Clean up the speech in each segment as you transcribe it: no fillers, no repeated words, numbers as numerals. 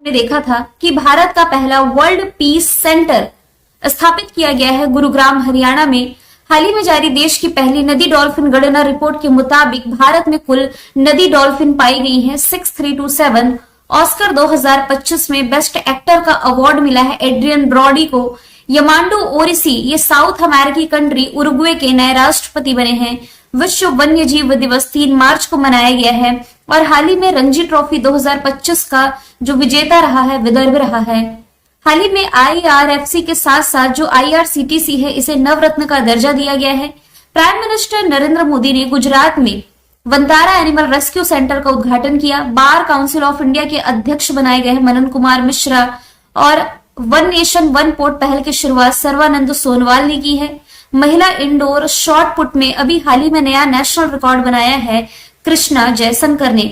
में देखा था कि भारत का पहला वर्ल्ड पीस सेंटर स्थापित किया गया है गुरुग्राम हरियाणा में। हाल ही में जारी देश की पहली नदी डॉल्फिन गणना रिपोर्ट के मुताबिक भारत में कुल नदी डॉल्फिन पाई गई हैं 6327। ऑस्कर 2025 में बेस्ट एक्टर का अवार्ड मिला है एड्रियन ब्रॉडी को। यमांडो ओरिसी ये साउथ अमेरिकी कंट्री उरुग्वे के नए राष्ट्रपति बने हैं। विश्व वन्य जीव दिवस 3 मार्च को मनाया गया है। और हाल ही में रणजी ट्रॉफी 2025 का जो विजेता रहा है विदर्भ रहा है। हाल ही में IRFC के साथ साथ जो IRCTC है इसे नवरत्न का दर्जा दिया गया है। प्राइम मिनिस्टर नरेंद्र मोदी ने गुजरात में वंतारा एनिमल रेस्क्यू सेंटर का उद्घाटन किया। बार काउंसिल ऑफ इंडिया के अध्यक्ष बनाए गए हैं मनन कुमार मिश्रा। और वन नेशन वन पोर्ट पहल की शुरुआत सर्वानंद सोनोवाल ने की है। महिला इंडोर शॉट पुट में अभी हाल ही में नया नेशनल रिकॉर्ड बनाया है कृष्णा जयशंकर ने।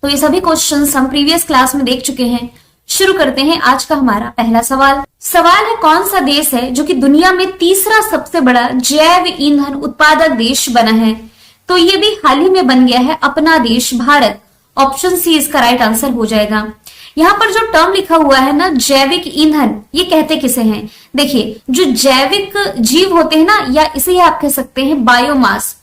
तो ये सभी क्वेश्चंस हम प्रीवियस क्लास में देख चुके हैं। शुरू करते हैं आज का हमारा पहला सवाल। सवाल है कौन सा देश है जो कि दुनिया में तीसरा सबसे बड़ा जैव ईंधन उत्पादक देश बना है। तो ये भी हाल ही में बन गया है अपना देश भारत। ऑप्शन सी इसका राइट आंसर हो जाएगा। यहाँ पर जो टर्म लिखा हुआ है ना जैविक ईंधन, ये कहते किसे हैं? देखिए जो जैविक जीव होते हैं ना, या इसे ही आप कह सकते हैं बायोमास।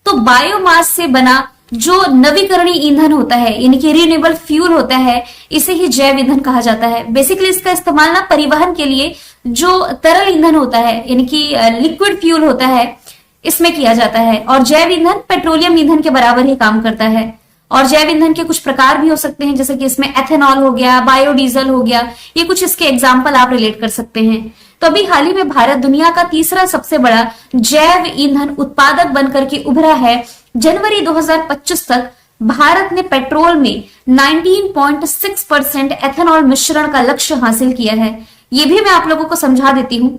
तो बायोमास से बना जो नवीकरणीय ईंधन होता है यानी कि रिन्यूएबल फ्यूल होता है, इसे ही जैव ईंधन कहा जाता है। बेसिकली इसका इस्तेमाल ना परिवहन के लिए जो तरल ईंधन होता है यानी कि लिक्विड फ्यूल होता है इसमें किया जाता है। और जैव ईंधन पेट्रोलियम ईंधन के बराबर ही काम करता है। और जैव ईंधन के कुछ प्रकार भी हो सकते हैं, जैसे कि इसमें एथेनॉल हो गया, बायोडीजल हो गया, ये कुछ इसके एग्जाम्पल आप रिलेट कर सकते हैं। तो अभी हाल ही में भारत दुनिया का तीसरा सबसे बड़ा जैव ईंधन उत्पादक बनकर के उभरा है। जनवरी 2025 तक भारत ने पेट्रोल में 19.6% एथेनॉल मिश्रण का लक्ष्य हासिल किया है। ये भी मैं आप लोगों को समझा देती हूँ।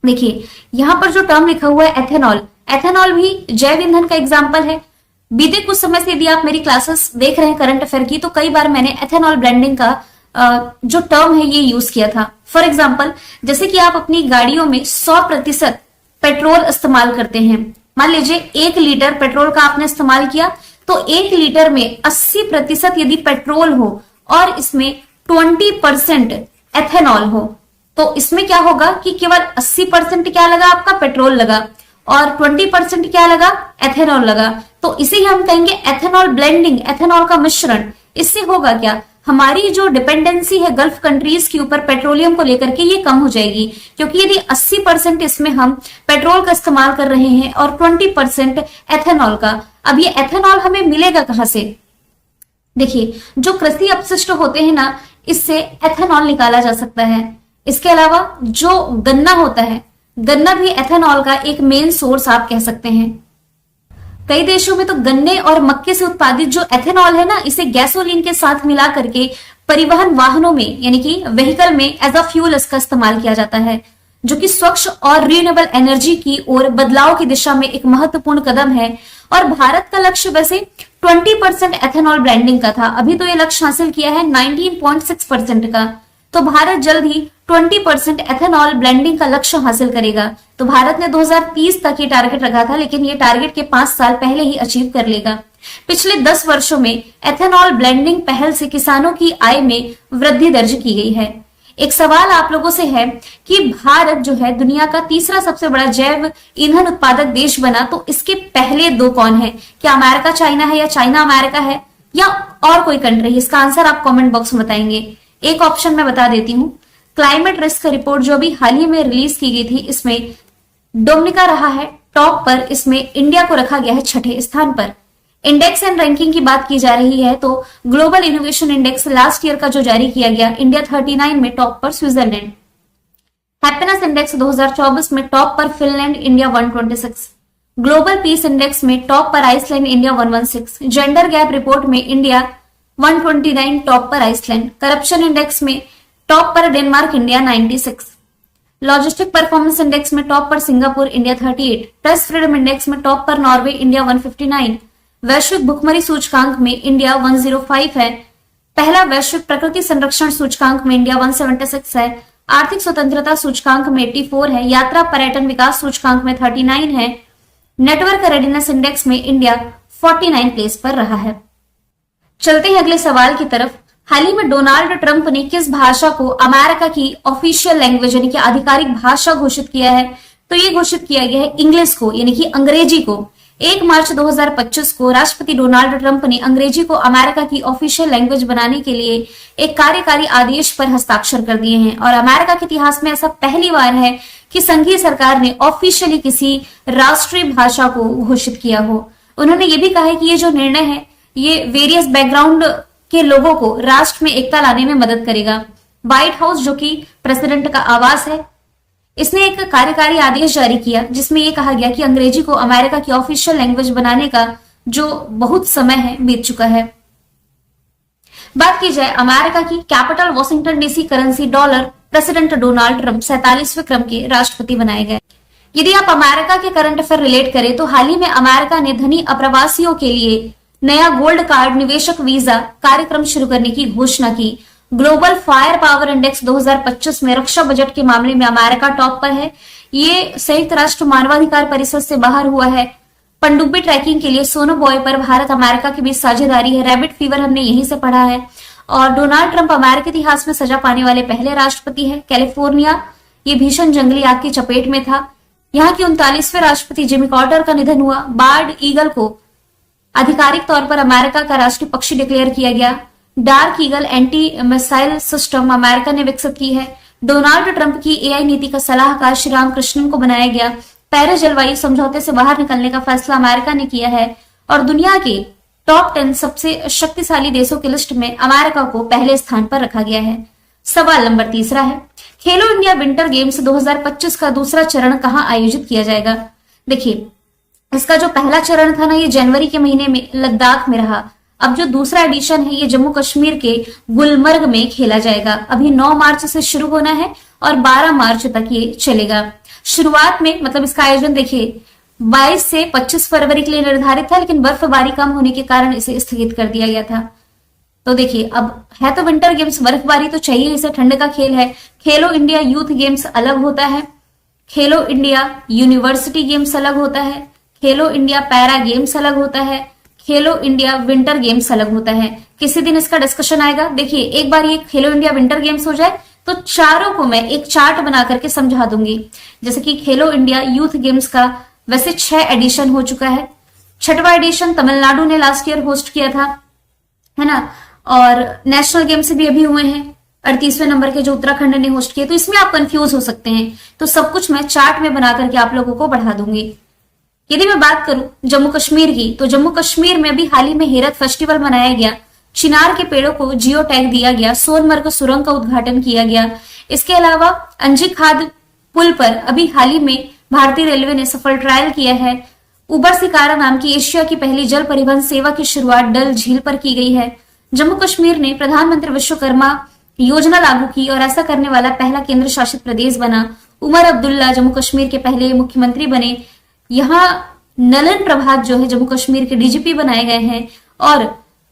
देखिए यहाँ पर जो टर्म लिखा हुआ है एथेनॉल, एथेनॉल भी जैव ईंधन का एग्जाम्पल है। बीते कुछ समय से यदि आप मेरी क्लासेस देख रहे हैं करंट अफेयर की, तो कई बार मैंने एथेनॉल ब्लेंडिंग का जो टर्म है ये यूज किया था। फॉर एग्जाम्पल जैसे कि आप अपनी गाड़ियों में 100% पेट्रोल इस्तेमाल करते हैं। मान लीजिए 1 लीटर पेट्रोल का आपने इस्तेमाल किया, तो 1 लीटर में 80% यदि पेट्रोल हो और इसमें 20% एथेनॉल हो, तो इसमें क्या होगा कि केवल 80% क्या लगा आपका पेट्रोल लगा और 20% क्या लगा एथेनॉल लगा। तो इसे ही हम कहेंगे एथेनॉल ब्लेंडिंग, एथेनॉल का मिश्रण। इससे होगा क्या, हमारी जो डिपेंडेंसी है गल्फ कंट्रीज के ऊपर पेट्रोलियम को लेकर के ये कम हो जाएगी। क्योंकि यदि 80% इसमें हम पेट्रोल का इस्तेमाल कर रहे हैं और 20% एथेनॉल का, अब ये एथेनॉल हमें मिलेगा कहां से? देखिए जो कृषि अपशिष्ट होते हैं ना, इससे एथेनॉल निकाला जा सकता है। इसके अलावा जो गन्ना होता है, गन्ना भी एथेनॉल का एक मेन सोर्स आप कह सकते हैं। कई देशों में तो गन्ने और मक्के से उत्पादित जो एथेनॉल है ना, इसे गैसोलीन के साथ मिला करके परिवहन वाहनों में यानी कि व्हीकल में एज अ फ्यूल इसका इस्तेमाल किया जाता है, जो कि स्वच्छ और रिन्यूएबल एनर्जी की ओर बदलाव की दिशा में एक महत्वपूर्ण कदम है। और भारत का लक्ष्य वैसे 20% एथेनॉल ब्लेंडिंग का था। अभी तो ये लक्ष्य हासिल किया है 19.6% का। तो भारत जल्द ही 20% एथेनॉल ब्लेंडिंग का लक्ष्य हासिल करेगा। तो भारत ने 2030 तक ये टारगेट रखा था, लेकिन ये टारगेट के 5 साल पहले ही अचीव कर लेगा। पिछले 10 वर्षों में एथेनॉल ब्लेंडिंग पहल से किसानों की आय में वृद्धि दर्ज की गई है। एक सवाल आप लोगों से है कि भारत जो है दुनिया का तीसरा सबसे बड़ा जैव ईंधन उत्पादक देश बना, तो इसके पहले 2 कौन है? क्या अमेरिका चाइना है, या चाइना अमेरिका है, या और कोई कंट्री? इसका आंसर आप कमेंट बॉक्स में बताएंगे। एक ऑप्शन मैं बता देती हूँ, क्लाइमेट रिस्क रिपोर्ट जो अभी हाल ही में रिलीज की गई थी, इसमें डोमिनिका रहा है टॉप पर। इसमें इंडिया को रखा गया है 6ठे स्थान पर। इंडेक्स एंड रैंकिंग की बात की जा रही है तो global innovation index last year का जो जारी किया गया, इंडिया 39 में टॉप पर स्विट्जरलैंड। हैप्पीनेस इंडेक्स 2024 में टॉप पर Finland, India 126। Global peace index में टॉप पर Iceland, India 116। Gender gap report में इंडिया 129 टॉप पर आइसलैंड। करप्शन इंडेक्स में टॉप पर Denmark, India 96। Logistic performance index में टॉप पर Singapore, India 38। Press freedom index में टॉप पर नॉर्वे, इंडिया 159। वैश्विक भुखमरी सूचकांक में इंडिया 105 है। पहला वैश्विक प्रकृति संरक्षण सूचकांक में इंडिया 176 है। आर्थिक स्वतंत्रता सूचकांक में 84 है। यात्रा पर्यटन विकास सूचकांक में 39 है। नेटवर्क रेडीनेस इंडेक्स में इंडिया 49 प्लेस पर रहा है। चलते हैं अगले सवाल की तरफ। हाल ही में डोनाल्ड ट्रंप ने किस भाषा को अमेरिका की ऑफिशियल लैंग्वेज यानी कि आधिकारिक भाषा घोषित किया है? तो ये घोषित किया गया है इंग्लिश को यानी कि अंग्रेजी को। 1 मार्च 2025 को राष्ट्रपति डोनाल्ड ट्रंप ने अंग्रेजी को अमेरिका की ऑफिशियल लैंग्वेज बनाने के लिए एक कार्यकारी आदेश पर हस्ताक्षर कर दिए हैं और अमेरिका के इतिहास में ऐसा पहली बार है कि संघीय सरकार ने ऑफिशियली किसी राष्ट्रीय भाषा को घोषित किया हो। उन्होंने ये भी कहा है कि ये जो निर्णय है ये वेरियस बैकग्राउंड के लोगों को राष्ट्र में एकता लाने में मदद करेगा। व्हाइट हाउस जो कि प्रेसिडेंट का आवास है, इसने एक कार्यकारी आदेश जारी किया जिसमें यह कहा गया कि अंग्रेजी को अमेरिका की ऑफिशियल लैंग्वेज बनाने का जो बहुत समय है बीत चुका है। बात की जाए अमेरिका की capital Washington DC currency dollar, president Donald Trump 47वें क्रम के राष्ट्रपति बनाए गए। यदि आप अमेरिका के करंट अफेयर रिलेट करें तो हाल ही में अमेरिका ने धनी अप्रवासियों के लिए नया गोल्ड कार्ड निवेशक वीजा कार्यक्रम शुरू करने की घोषणा की। ग्लोबल फायर पावर इंडेक्स 2025 में रक्षा बजट के मामले में अमेरिका टॉप पर है। ये संयुक्त राष्ट्र मानवाधिकार परिषद से बाहर हुआ है। पनडुब्बी ट्रैकिंग के लिए सोनोबॉय पर भारत अमेरिका के बीच साझेदारी है। रैबिट फीवर हमने यहीं से पढ़ा है। और डोनाल्ड ट्रंप अमेरिकी इतिहास में सजा पाने वाले पहले राष्ट्रपति है। कैलिफोर्निया ये भीषण जंगली आग की चपेट में था। यहाँ की 39वें राष्ट्रपति जिमी कार्टर का निधन हुआ। बार्ड ईगल को आधिकारिक तौर पर अमेरिका का राष्ट्रीय पक्षी डिक्लेयर किया गया। Dark eagle anti missile system America ने विकसित की है। डोनाल्ड ट्रंप की एआई नीति का सलाहकार श्री राम कृष्णन को बनाया गया। पेरिस जलवायु समझौते से बाहर निकलने का फैसला अमेरिका ने किया है। और दुनिया के टॉप 10 सबसे शक्तिशाली देशों की लिस्ट में अमेरिका को पहले स्थान पर रखा गया है। सवाल नंबर 3 है, खेलो इंडिया विंटर गेम्स 2025 का दूसरा चरण कहां आयोजित किया जाएगा? देखिए, इसका जो पहला चरण था ना, ये जनवरी के महीने में लद्दाख में रहा। अब जो दूसरा एडिशन है ये जम्मू कश्मीर के गुलमर्ग में खेला जाएगा। अभी 9 मार्च से शुरू होना है और 12 मार्च तक ये चलेगा। शुरुआत में मतलब इसका आयोजन देखिए 22 से 25 फरवरी के लिए निर्धारित था, लेकिन बर्फबारी कम होने के कारण इसे स्थगित कर दिया गया था। तो देखिए, अब है तो विंटर गेम्स, बर्फबारी तो चाहिए, इसे ठंड का खेल है। खेलो इंडिया यूथ गेम्स अलग होता है, खेलो इंडिया यूनिवर्सिटी गेम्स अलग होता है, खेलो इंडिया पैरा गेम्स अलग होता है, खेलो इंडिया विंटर गेम्स अलग होता है। किसी दिन इसका डिस्कशन आएगा। देखिए, एक बार ये खेलो इंडिया विंटर गेम्स हो जाए तो चारों को मैं एक चार्ट बना करके समझा दूंगी। जैसे कि खेलो इंडिया यूथ गेम्स का वैसे 6 एडिशन हो चुका है। 6वां एडिशन तमिलनाडु ने लास्ट ईयर होस्ट किया था, है ना। और नेशनल गेम्स भी अभी हुए हैं 38वें नंबर के जो उत्तराखंड ने होस्ट किए। तो इसमें आप कंफ्यूज हो सकते हैं, तो सब कुछ मैं चार्ट में बना करके आप लोगों को बढ़ा दूंगी। यदि मैं बात करूं जम्मू कश्मीर की, तो जम्मू कश्मीर में भी हाल ही में हेरत फेस्टिवल मनाया गया। चिनार के पेड़ों को जियो टैग दिया गया। सोनमर्ग सुरंग का उद्घाटन किया गया। इसके अलावा अंजी खाद पुल पर अभी हाल ही में भारतीय रेलवे ने सफल ट्रायल किया है। उबर सिकारा नाम की एशिया की पहली जल परिवहन सेवा की शुरुआत डल झील पर की गई है। जम्मू कश्मीर ने प्रधानमंत्री विश्वकर्मा योजना लागू की और ऐसा करने वाला पहला केंद्र शासित प्रदेश बना। उमर अब्दुल्ला जम्मू कश्मीर के पहले मुख्यमंत्री बने। यहाँ नलन प्रभात जो है जम्मू कश्मीर के डीजीपी बनाए गए हैं। और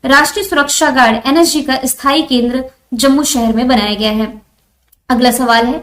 राष्ट्रीय सुरक्षा गार्ड एनएसजी का स्थायी केंद्र जम्मू शहर में बनाया गया है। अगला सवाल है,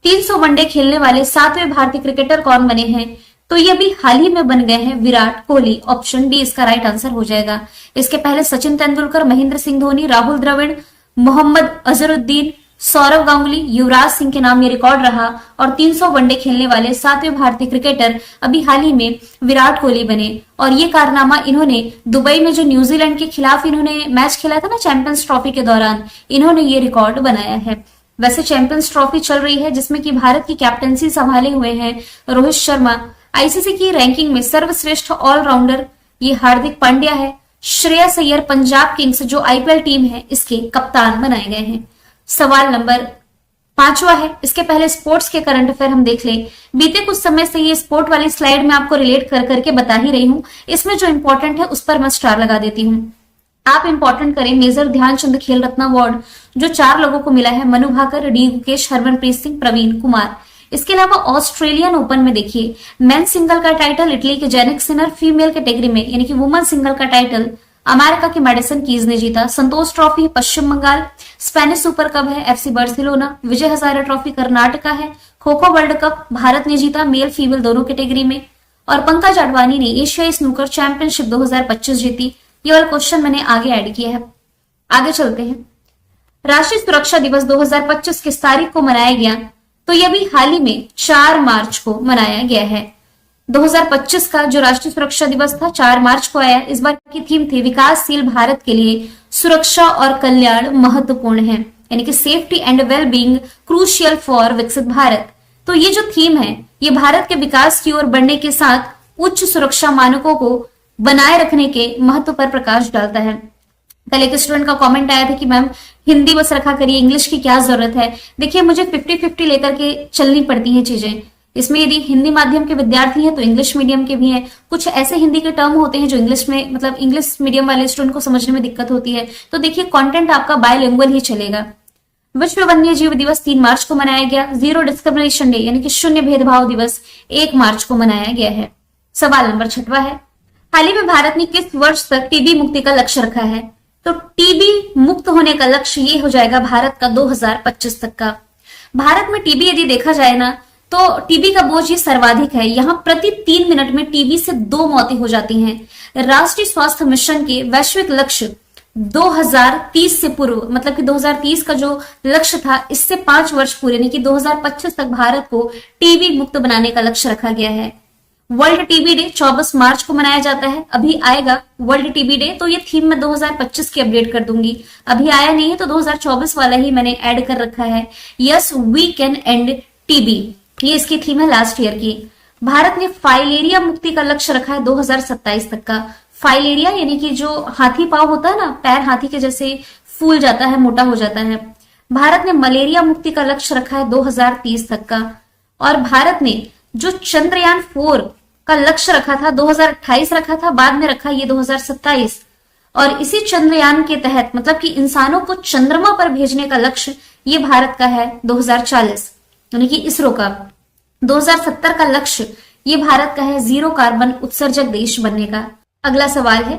300 वनडे खेलने वाले 7वें भारतीय क्रिकेटर कौन बने हैं? तो ये भी हाल ही में बन गए हैं विराट कोहली। ऑप्शन डी इसका राइट आंसर हो जाएगा। इसके पहले सचिन तेंदुलकर, महेंद्र सिंह धोनी, राहुल द्रविड़, मोहम्मद अजहरुद्दीन, सौरव गांगुली, युवराज सिंह के नाम ये रिकॉर्ड रहा। और 300 वनडे खेलने वाले 7वें भारतीय क्रिकेटर अभी हाल ही में विराट कोहली बने। और ये कारनामा इन्होंने दुबई में जो न्यूजीलैंड के खिलाफ इन्होंने मैच खेला था ना चैंपियंस ट्रॉफी के दौरान, इन्होंने ये रिकॉर्ड बनाया है। वैसे चैंपियंस ट्रॉफी चल रही है जिसमें कि भारत की कैप्टनसी संभाले हुए हैं रोहित शर्मा। आईसीसी की रैंकिंग में सर्वश्रेष्ठ ऑलराउंडर ये हार्दिक पांड्या है। श्रेयस अय्यर पंजाब किंग्स जो आईपीएल टीम है इसके कप्तान बनाए गए हैं। सवाल नंबर 5 है। इसके पहले स्पोर्ट्स के करंट अफेयर हम देख लें। बीते कुछ समय से ये स्पोर्ट वाली स्लाइड में आपको रिलेट कर करके बता ही रही हूं। इसमें जो इंपॉर्टेंट है उस पर मैं स्टार लगा देती हूँ। आप इंपॉर्टेंट करें मेजर ध्यानचंद खेल रत्न अवार्ड जो 4 लोगों को मिला है, मनु भाकर, डी गुकेश, हरमनप्रीत सिंह, प्रवीण कुमार। इसके अलावा ऑस्ट्रेलियन ओपन में देखिए मेन सिंगल का टाइटल इटली के जेनिक सिनर, फीमेल कैटेगरी में यानी कि वुमेन सिंगल का टाइटल अमेरिका के मेडिसन कीज ने जीता। संतोष ट्रॉफी पश्चिम बंगाल, स्पेनिश सुपर कप है FC Barcelona, Vijay Hazare trophy Karnataka है, खो खो वर्ल्ड कप भारत ने जीता मेल फीमेल दोनों कैटेगरी में। और पंकज अडवाणी ने एशियाई स्नूकर चैंपियनशिप 2025 जीती। ये वाला क्वेश्चन मैंने आगे ऐड किया है। आगे चलते हैं। राष्ट्रीय सुरक्षा दिवस 2025 किस तारीख को मनाया गया? तो यह भी हाल ही में 4 मार्च को मनाया गया है। 2025 का जो राष्ट्रीय सुरक्षा दिवस था 4 मार्च को आया। इस बार की थीम थी विकासशील भारत के लिए सुरक्षा और कल्याण महत्वपूर्ण है, यानी कि safety and well being crucial for विकसित भारत। तो ये जो थीम है ये भारत के विकास की ओर बढ़ने के साथ उच्च सुरक्षा मानकों को बनाए रखने के महत्व पर प्रकाश डालता है। कल एक स्टूडेंट का कमेंट आया था कि मैम हिंदी बस रखा करिए, इंग्लिश की क्या जरूरत है। देखिए मुझे 50-50 लेकर के चलनी पड़ती हैं चीजें। इसमें यदि हिंदी माध्यम के विद्यार्थी हैं तो इंग्लिश मीडियम के भी हैं। कुछ ऐसे हिंदी के टर्म होते हैं जो इंग्लिश में, मतलब इंग्लिश मीडियम वाले स्टूडेंट को समझने में दिक्कत होती है। तो देखिए कंटेंट आपका बायलिंगुअल ही चलेगा। विश्व वन्य जीव दिवस 3 मार्च को मनाया गया। जीरो डिस्क्रिमिनेशन डे यानी कि शून्य भेदभाव दिवस 1 मार्च को मनाया गया है। सवाल नंबर 6 है, हाल ही में भारत ने किस वर्ष तक टीबी मुक्ति का लक्ष्य रखा है? तो टीबी मुक्त होने का लक्ष्य ये हो जाएगा भारत का 2025 तक का। भारत में टीबी यदि देखा जाए ना तो टीबी का बोझ ये सर्वाधिक है। यहाँ प्रति 3 मिनट में टीबी से 2 मौतें हो जाती हैं। राष्ट्रीय स्वास्थ्य मिशन के वैश्विक लक्ष्य 2030 से पूर्व, मतलब कि 2030 का जो लक्ष्य था इससे 5 वर्ष पूरे, यानी कि 2025 तक भारत को टीबी मुक्त बनाने का लक्ष्य रखा गया है। वर्ल्ड टीबी डे 24 मार्च को मनाया जाता है। अभी आएगा वर्ल्ड टीबी डे, तो ये थीम मैं 2025 की अपडेट कर दूंगी। अभी आया नहीं है तो 2024 वाला ही मैंने ऐड कर रखा है। Yes we can end TB, ये इसकी थीम है लास्ट ईयर की। भारत ने फाइलेरिया मुक्ति का लक्ष्य रखा है 2027 तक का। फाइलेरिया यानी कि जो हाथी पांव होता है ना, पैर हाथी के जैसे फूल जाता है, मोटा हो जाता है। भारत ने मलेरिया मुक्ति का लक्ष्य रखा है 2030 तक का। और भारत ने जो चंद्रयान 4 का लक्ष्य रखा था 2028 रखा था, बाद में रखा ये 2027। और इसी चंद्रयान के तहत मतलब कि इंसानों को चंद्रमा पर भेजने का लक्ष्य ये भारत का है 2040, यानी कि इसरो का। 2070 का लक्ष्य ये भारत का है जीरो कार्बन उत्सर्जक देश बनने का। अगला सवाल है,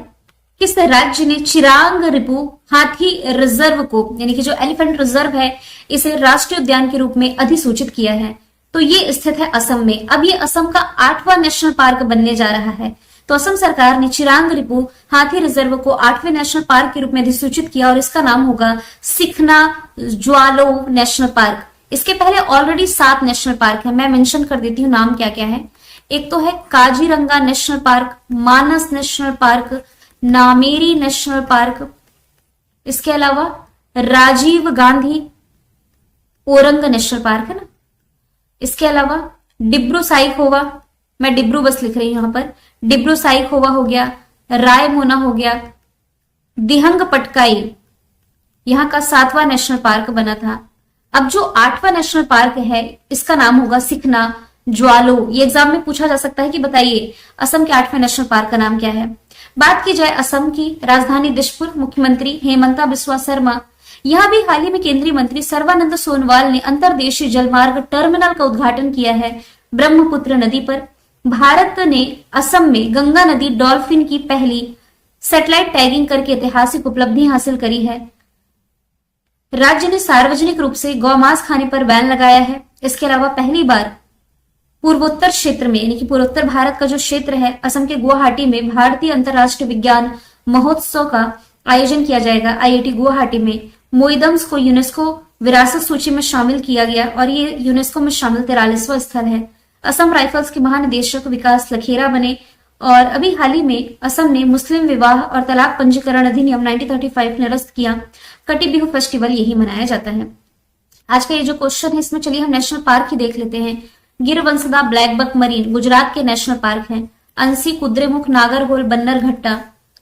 किस राज्य ने चिरांग रिपु हाथी रिजर्व को, यानी कि जो एलिफेंट रिजर्व है, इसे राष्ट्रीय उद्यान के रूप में अधिसूचित किया है? तो ये स्थित है असम में। अब ये असम का 8वां नेशनल पार्क बनने जा रहा है। तो असम सरकार ने चिरांग रिपु हाथी रिजर्व को 8वें नेशनल पार्क के रूप में अधिसूचित किया और इसका नाम होगा सिखना ज्वालो नेशनल पार्क। इसके पहले ऑलरेडी 7 नेशनल पार्क है, मैं मेंशन कर देती हूँ नाम क्या क्या है। एक तो है Kaziranga national park, Manas national park, Nameri national park, इसके अलावा राजीव गांधी ओरंग नेशनल पार्क है ना, इसके अलावा डिब्रू साइखोवा, मैं डिब्रू बस लिख रही हूं यहां पर, डिब्रू साइखोवा हो गया, रायमोना हो गया, दिहंग पटकाई यहां का 7वां नेशनल पार्क बना था। अब जो 8वां नेशनल पार्क है इसका नाम होगा सिखना ज्वालो। ये एग्जाम में पूछा जा सकता है कि बताइए असम के 8वें नेशनल पार्क का नाम क्या है। बात की जाए असम की राजधानी दिसपुर, मुख्यमंत्री हेमंता बिस्वा शर्मा। यहां भी हाल ही में केंद्रीय मंत्री सर्बानंद सोनोवाल ने अंतरदेशीय जलमार्ग टर्मिनल का उद्घाटन किया है ब्रह्मपुत्र नदी पर। भारत ने असम में गंगा नदी डॉल्फिन की पहली सैटेलाइट टैगिंग करके ऐतिहासिक उपलब्धि हासिल करी है। राज्य ने सार्वजनिक रूप से गौमांस खाने पर बैन लगाया है। इसके अलावा पहली बार पूर्वोत्तर क्षेत्र में, यानी कि पूर्वोत्तर भारत का जो क्षेत्र है, असम के गुवाहाटी में भारतीय अंतर्राष्ट्रीय विज्ञान महोत्सव का आयोजन किया जाएगा। आईआईटी गुवाहाटी में मोइदम्स को यूनेस्को विरासत सूची में शामिल किया गया और ये यूनेस्को में शामिल 43वां स्थल है। असम राइफल्स के महानिदेशक विकास लखेरा बने। और अभी हाल ही में असम ने मुस्लिम विवाह और तलाक पंजीकरण अधिनियम 1935 निरस्त किया। कटी बिहू फेस्टिवल यही मनाया जाता है। आज का ये जो क्वेश्चन है इसमें चलिए हम नेशनल पार्क ही देख लेते हैं। Gir Vansda blackbuck marine Gujarat के नेशनल पार्क हैं। अंसी, कुद्रेमुख, नागरहोल, बन्नरघट्टा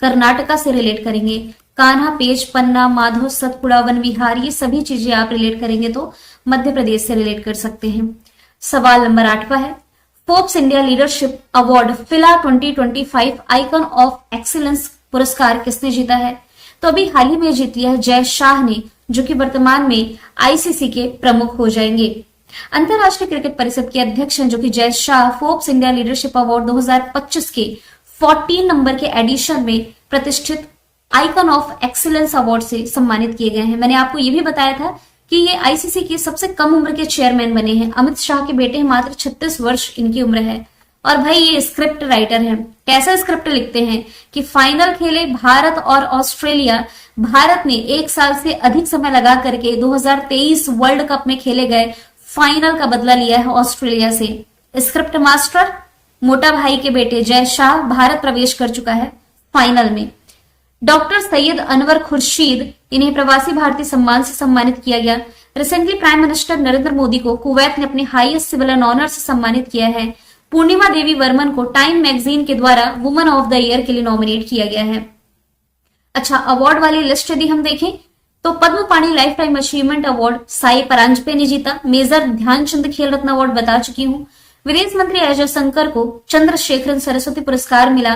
कर्नाटका से रिलेट करेंगे। कान्हा, पेज, पन्ना, माधव, सतपुड़ा, वन विहार, ये सभी चीजें आप रिलेट करेंगे तो मध्य प्रदेश से रिलेट कर सकते हैं। सवाल नंबर 8 है, फोर्ब्स इंडिया लीडरशिप अवार्ड फिला 2025 आइकन ऑफ एक्सीलेंस पुरस्कार किसने जीता है? तो अभी हाल ही में जीत लिया है जय शाह ने, जो कि वर्तमान में आईसीसी के प्रमुख हो जाएंगे। अंतरराष्ट्रीय क्रिकेट परिषद के अध्यक्ष हैं जो कि Jay Shah Forbes India leadership award 2025 के 14 नंबर के एडिशन में प्रतिष्ठित आइकन ऑफ एक्सीलेंस अवार्ड से सम्मानित किए गए हैं। मैंने आपको ये भी बताया था कि ये आईसीसी के सबसे कम उम्र के चेयरमैन बने हैं। अमित शाह के बेटे हैं, मात्र 36 वर्ष इनकी उम्र है। और भाई ये स्क्रिप्ट राइटर हैं। कैसा स्क्रिप्ट लिखते हैं कि फाइनल खेले भारत और ऑस्ट्रेलिया। भारत ने 1 साल से अधिक समय लगा करके 2023 वर्ल्ड कप में खेले गए फाइनल का बदला लिया है ऑस्ट्रेलिया से। स्क्रिप्ट मास्टर मोटा भाई के बेटे जय शाह भारत प्रवेश कर चुका है फाइनल में। डॉक्टर सैयद अनवर खुर्शीद, इन्हें प्रवासी भारतीय सम्मान से सम्मानित किया गया। Recently prime minister Narendra Modi को कुवैत ने अपने हाईएस्ट सिविलियन ऑनर से सम्मानित किया है। पूर्णिमा देवी वर्मन को टाइम मैगजीन के द्वारा वुमन ऑफ द ईयर के लिए नॉमिनेट किया गया है। अच्छा, अवार्ड वाली लिस्ट यदि हम देखें तो Padma Pani lifetime achievement award Sai Paranjpye ने जीता। मेजर ध्यानचंद खेल रत्न अवार्ड बता चुकी हूं। विदेश मंत्री एस जयशंकर को चंद्रशेखरन सरस्वती पुरस्कार मिला।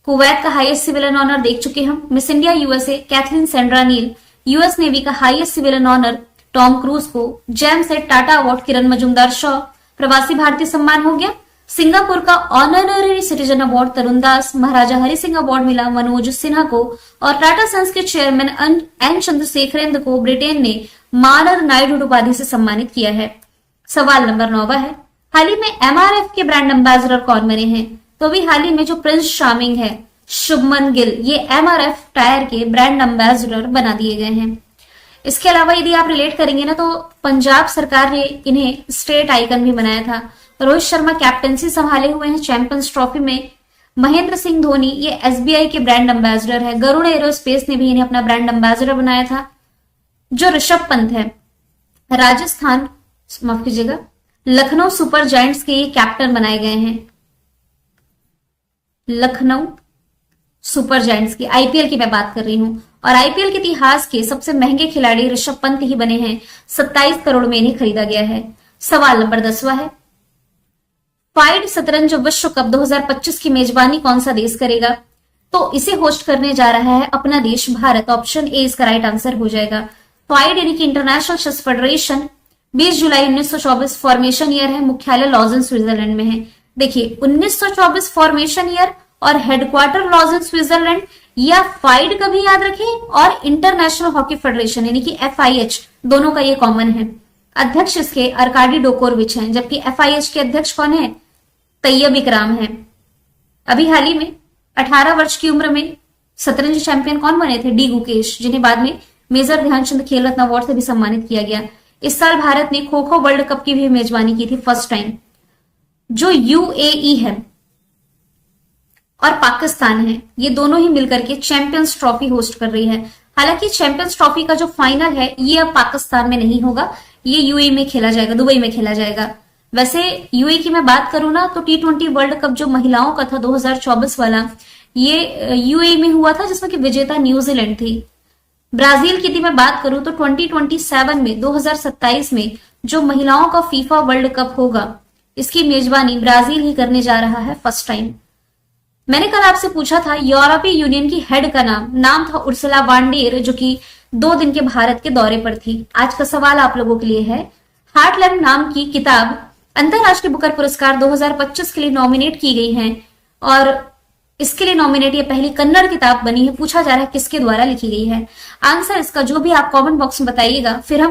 कुवैत का हाईएस्ट सिविलियन ऑनर देख चुके हम। Miss India USA Catherine Sandra Neil. US navy का highest civilian honour Tom Cruise को। Jamsetji Tata award Kiran Mazumdar Shaw. Pravasi Bharatiya Samman हो गया। सिंगापुर का honorary citizen award Tarun Das. Maharaja Hari Singh award मिला मनोज सिन्हा को। और टाटा सन्स के चेयरमैन एन चंद्रशेखरेंद्र को ब्रिटेन ने मानद नाइडू उपाधि से सम्मानित किया है। सवाल नंबर 9 है, हाल ही में एमआरएफ के ब्रांड एम्बेसडर कौन बने हैं? तो अभी हाल ही में जो प्रिंस चार्मिंग है शुभमन गिल, ये एमआरएफ टायर के ब्रांड एम्बेसडर बना दिए गए हैं। इसके अलावा यदि आप रिलेट करेंगे ना तो पंजाब सरकार ने इन्हें स्टेट आइकन भी बनाया था। रोहित शर्मा कैप्टनसी संभाले हुए हैं चैंपियंस ट्रॉफी में। महेंद्र सिंह धोनी ये एसबीआई के ब्रांड एम्बेसडर है। गरुड़ एरोस्पेस ने भी इन्हें अपना ब्रांड एम्बेसडर बनाया था। जो ऋषभ पंत है राजस्थान, माफ कीजिएगा, लखनऊ सुपर जायंट्स के ये कैप्टन बनाए गए हैं। लखनऊ सुपर जायंट्स की आईपीएल की मैं बात कर रही हूं। और आईपीएल के इतिहास के सबसे महंगे खिलाड़ी ऋषभ पंत ही बने हैं। 27 करोड़ में इन्हें खरीदा गया है। सवाल नंबर 10 है, फाइड शतरंज विश्व कप 2025 की मेजबानी कौन सा देश करेगा? तो इसे होस्ट करने जा रहा है अपना देश भारत। ऑप्शन ए इसका राइट आंसर हो जाएगा। फाइड यानी कि इंटरनेशनल चेस फेडरेशन 20 जुलाई 1924 फॉर्मेशन ईयर है। मुख्यालय लॉजन स्विट्जरलैंड में है। देखिए 1924 फॉर्मेशन ईयर और हेडक्वार्टर लॉजन स्विट्जरलैंड, या फाइड का भी याद रखें और इंटरनेशनल हॉकी फेडरेशन यानी कि FIH दोनों का ये कॉमन है। अध्यक्ष इसके अर्काडी डोकोरविच हैं, जबकि FIH के अध्यक्ष कौन है? तैयब इकराम है। अभी हाल ही में 18 वर्ष की उम्र में शतरंज चैंपियन कौन बने थे? डी गुकेश, जिन्हें बाद में मेजर ध्यानचंद खेल रत्न अवार्ड से भी सम्मानित किया गया। इस साल भारत ने खो खो वर्ल्ड कप की भी मेजबानी की थी फर्स्ट टाइम। जो UAE है और पाकिस्तान है, ये दोनों ही मिलकर के चैंपियंस ट्रॉफी होस्ट कर रही है। हालांकि चैंपियंस ट्रॉफी का जो फाइनल है ये अब पाकिस्तान में नहीं होगा, ये UAE में खेला जाएगा, दुबई में खेला जाएगा। वैसे UAE की मैं बात करूं ना तो T20 वर्ल्ड कप जो महिलाओं का था 2024 वाला, ये UAE में हुआ था, जिसमें कि विजेता न्यूजीलैंड थी। ब्राजील की यदि मैं बात करूं तो 2027 में 2027 में जो महिलाओं का फीफा वर्ल्ड कप होगा, इसकी मेजबानी ब्राजील ही करने जा रहा है फर्स्ट टाइम। मैंने कल आपसे पूछा था यूरोपीय यूनियन की हेड का नाम था उर्सुला वॉन डेर, जो कि 2 दिन के भारत के दौरे पर थी। आज का सवाल आप लोगों के लिए है, हार्टलैंड नाम की किताब अंतरराष्ट्रीय बुकर पुरस्कार 2025 के लिए नॉमिनेट की गई है और इसके लिए नॉमिनेट ये पहली कन्नड़ किताब बनी है। पूछा जा रहा है किसके द्वारा लिखी गई है। आंसर इसका जो भी आप कमेंट बॉक्स में बताइएगा, फिर हम